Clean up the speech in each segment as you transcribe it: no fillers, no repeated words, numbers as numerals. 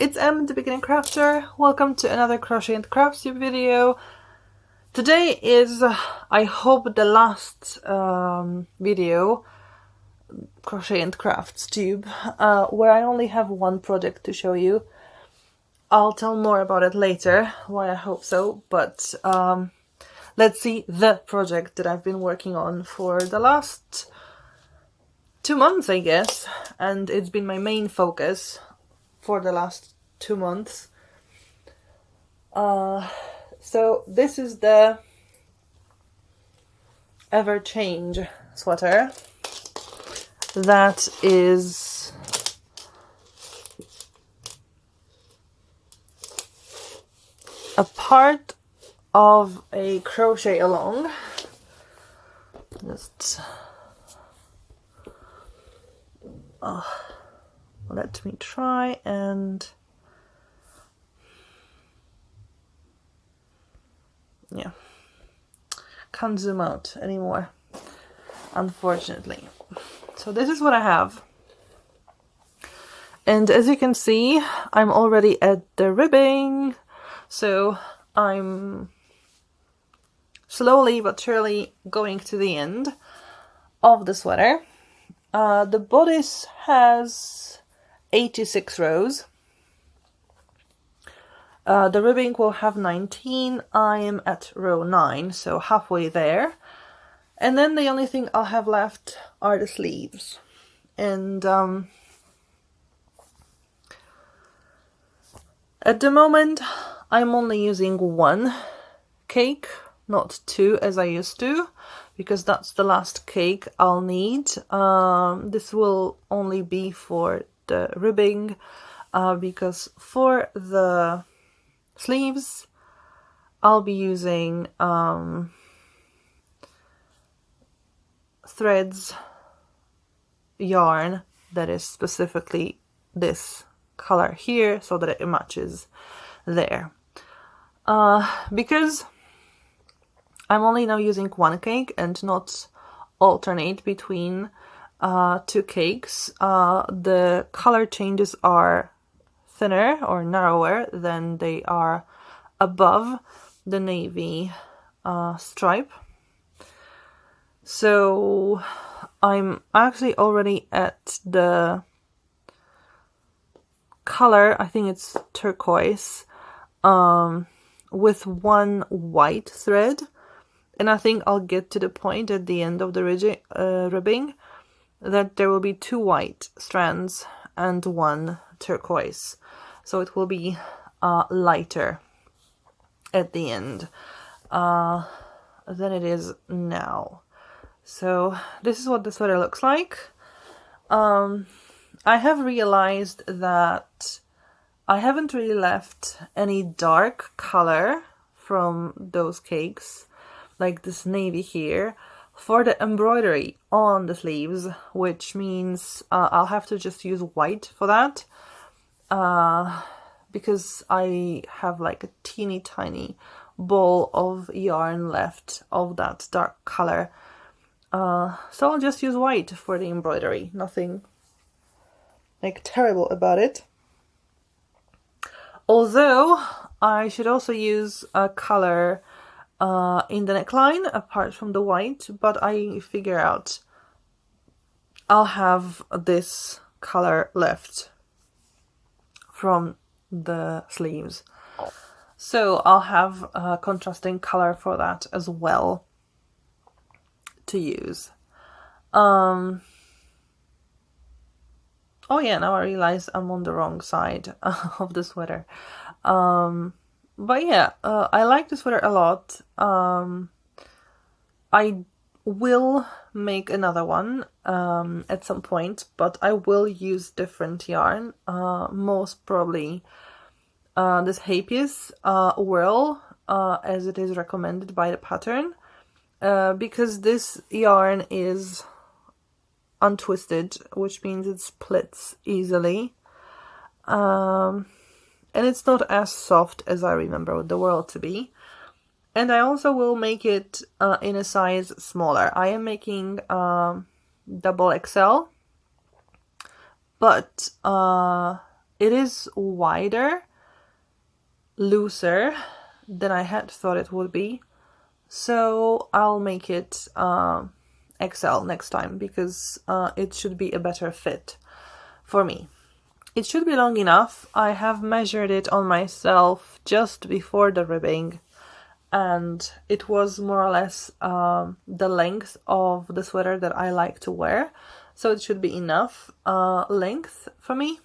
it's Em, the beginning crafter. Welcome to another Crochet CraftsTube video. Today is, I hope, the last video, Crochet CraftsTube, where I only have one project to show you. I'll tell more about it later, why I hope so, but let's see the project that I've been working on for the last 2 months, I guess, and it's been my main focus for the last 2 months. So this is the Ever Change sweater. That is a part of a crochet along. Just let me try and yeah, can't zoom out anymore, unfortunately. So this is what I have, and as you can see, I'm already at the ribbing, so I'm slowly but surely going to the end of the sweater. The bodice has 86 rows. The ribbing will have 19. I am at row 9, so halfway there. And then the only thing I'll have left are the sleeves. And at the moment, I'm only using one cake, not 2 as I used to, because that's the last cake I'll need. This will only be for the ribbing, because for the sleeves I'll be using threads yarn that is specifically this color here, so that it matches there. Because I'm only now using one cake and not alternate between 2 cakes, the color changes are thinner or narrower than they are above the navy stripe. So I'm actually already at the color, I think it's turquoise, with one white thread. And I think I'll get to the point at the end of the ribbing that there will be 2 white strands and 1 turquoise. So it will be lighter at the end than it is now. So this is what the sweater looks like. I have realized that I haven't really left any dark color from those cakes, like this navy here, for the embroidery on the sleeves, which means I'll have to just use white for that, because I have like a teeny tiny ball of yarn left of that dark color. So I'll just use white for the embroidery. Nothing like terrible about it. Although I should also use a color in the neckline apart from the white, but I figure out I'll have this color left from the sleeves, so I'll have a contrasting color for that as well to use. Oh yeah, now I realize I'm on the wrong side of the sweater. But yeah, I like the sweater a lot. I will make another one at some point, but I will use different yarn. Most probably this Hapius whirl, as it is recommended by the pattern, because this yarn is untwisted, which means it splits easily. And it's not as soft as I remember the whirl to be. And I also will make it in a size smaller. I am making double XL, but it is wider, looser than I had thought it would be. So I'll make it XL next time, because it should be a better fit for me. It should be long enough. I have measured it on myself just before the ribbing, and it was more or less the length of the sweater that I like to wear. So it should be enough length for me,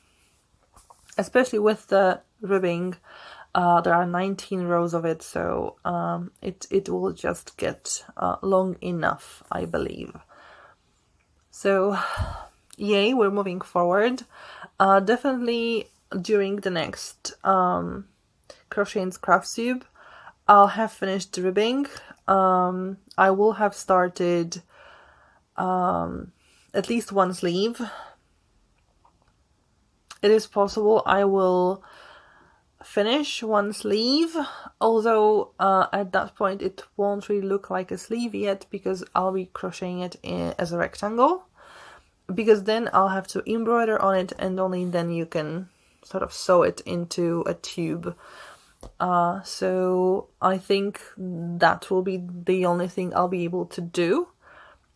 especially with the ribbing. There are 19 rows of it, so it will just get long enough, I believe. So yay, we're moving forward. Definitely during the next Crochet CraftsTube, I'll have finished the ribbing. I will have started at least one sleeve. It is possible I will finish one sleeve, although at that point it won't really look like a sleeve yet, because I'll be crocheting it as a rectangle, because then I'll have to embroider on it, and only then you can sort of sew it into a tube. So I think that will be the only thing I'll be able to do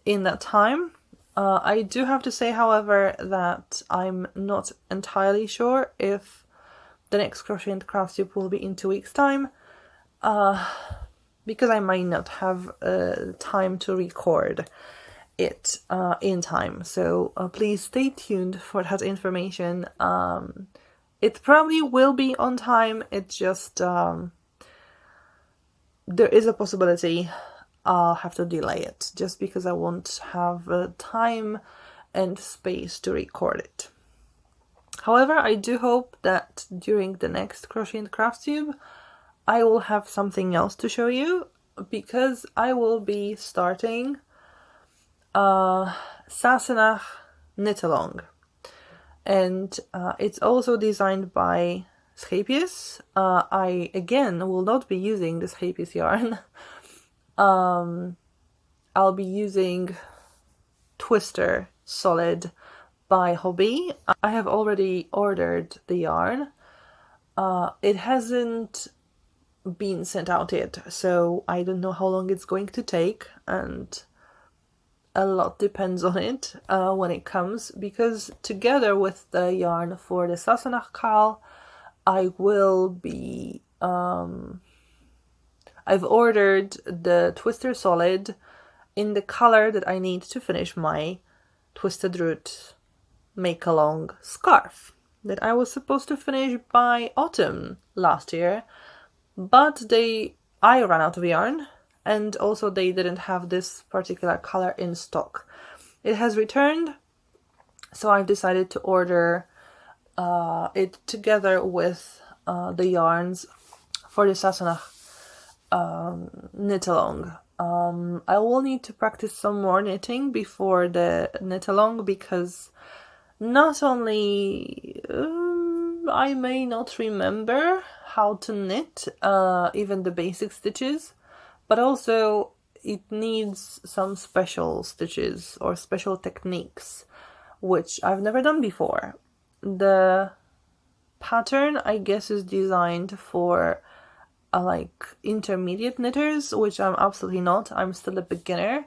in that time. I do have to say, however, that I'm not entirely sure if the next Crochet CraftsTube will be in 2 weeks' time, because I might not have time to record it in time. So please stay tuned for that information. It probably will be on time. It's just there is a possibility I'll have to delay it, just because I won't have time and space to record it. However, I do hope that during the next Crochet CraftsTube, I will have something else to show you, because I will be starting Sassenach knit-along. And it's also designed by Scheepjes. I, again, will not be using the Scheepjes yarn. I'll be using Twister Solid by Hobby. I have already ordered the yarn. It hasn't been sent out yet, so I don't know how long it's going to take, and a lot depends on it when it comes, because together with the yarn for the Sassenach Kal, I will be I've ordered the Twister Solid in the color that I need to finish my Twisted Root make-along scarf that I was supposed to finish by autumn last year, but I ran out of yarn, and also they didn't have this particular color in stock. It has returned, so I've decided to order it together with the yarns for the Sassenach knit-along. I will need to practice some more knitting before the knit-along, because not only I may not remember how to knit even the basic stitches, but also it needs some special stitches or special techniques, which I've never done before. The pattern, I guess, is designed for like intermediate knitters, which I'm absolutely not. I'm still a beginner.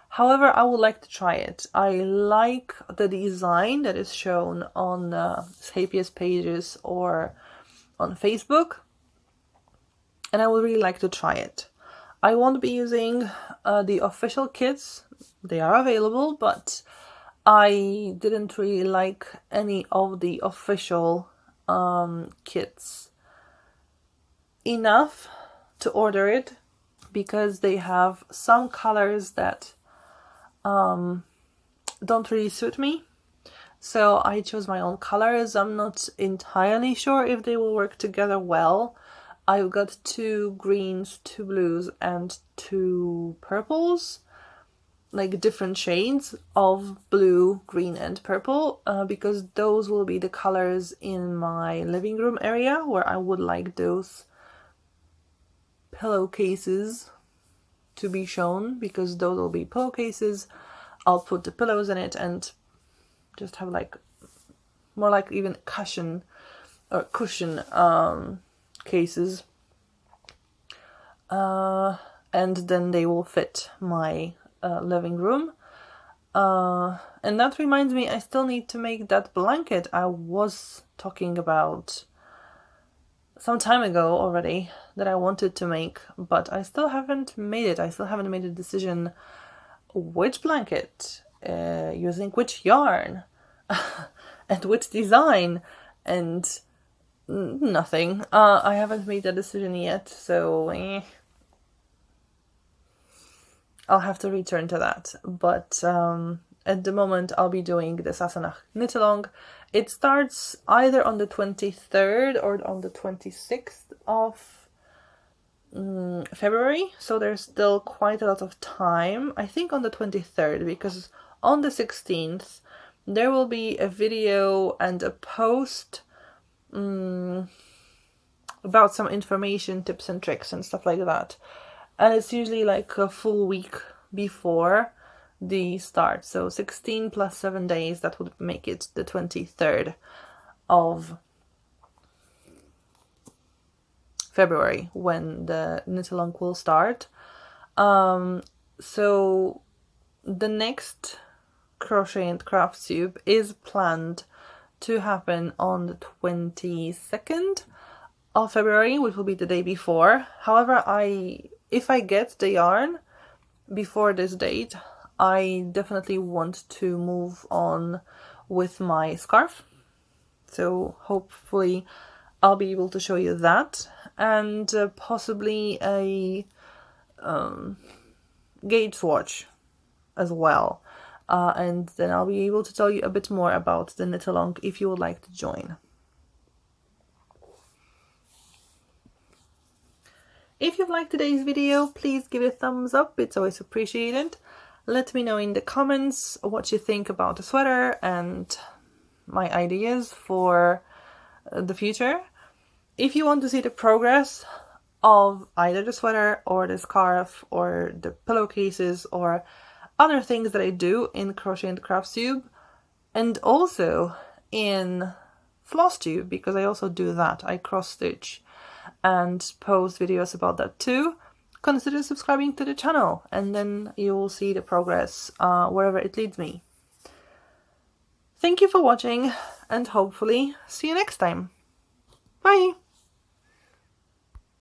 However, I would like to try it. I like the design that is shown on Scheepjes pages or on Facebook, and I would really like to try it. I won't be using the official kits. They are available, but I didn't really like any of the official kits enough to order it, because they have some colors that don't really suit me. So I chose my own colors. I'm not entirely sure if they will work together well. I've got 2 greens, 2 blues, and 2 purples, like different shades of blue, green, and purple, because those will be the colors in my living room area, where I would like those pillowcases to be shown, because those will be pillowcases. I'll put the pillows in it and just have like more like even cushion or cushion cases, and then they will fit my living room. And that reminds me, I still need to make that blanket I was talking about some time ago already that I wanted to make, but I still haven't made it. I still haven't made a decision which blanket, using which yarn, and which design, and nothing. I haven't made that decision yet, so I'll have to return to that. But at the moment, I'll be doing the Sassenach knit along. It starts either on the 23rd or on the 26th of February, so there's still quite a lot of time. I think on the 23rd, because on the 16th there will be a video and a post about some information, tips and tricks and stuff like that. And it's usually like a full week before the start. So 16 plus 7 days, that would make it the 23rd of February when the knit along will start. So the next Crochet CraftsTube is planned to happen on the 22nd of February, which will be the day before. However, if I get the yarn before this date, I definitely want to move on with my scarf. So hopefully I'll be able to show you that, and possibly a gauge swatch as well. And then I'll be able to tell you a bit more about the knit along if you would like to join. If you've liked today's video, please give it a thumbs up, it's always appreciated. Let me know in the comments what you think about the sweater and my ideas for the future. If you want to see the progress of either the sweater or the scarf or the pillowcases or other things that I do in Crochet CraftsTube, and also in FlossTube, because I also do that, I cross stitch and post videos about that too, consider subscribing to the channel, and then you will see the progress wherever it leads me. Thank you for watching, and hopefully see you next time. Bye!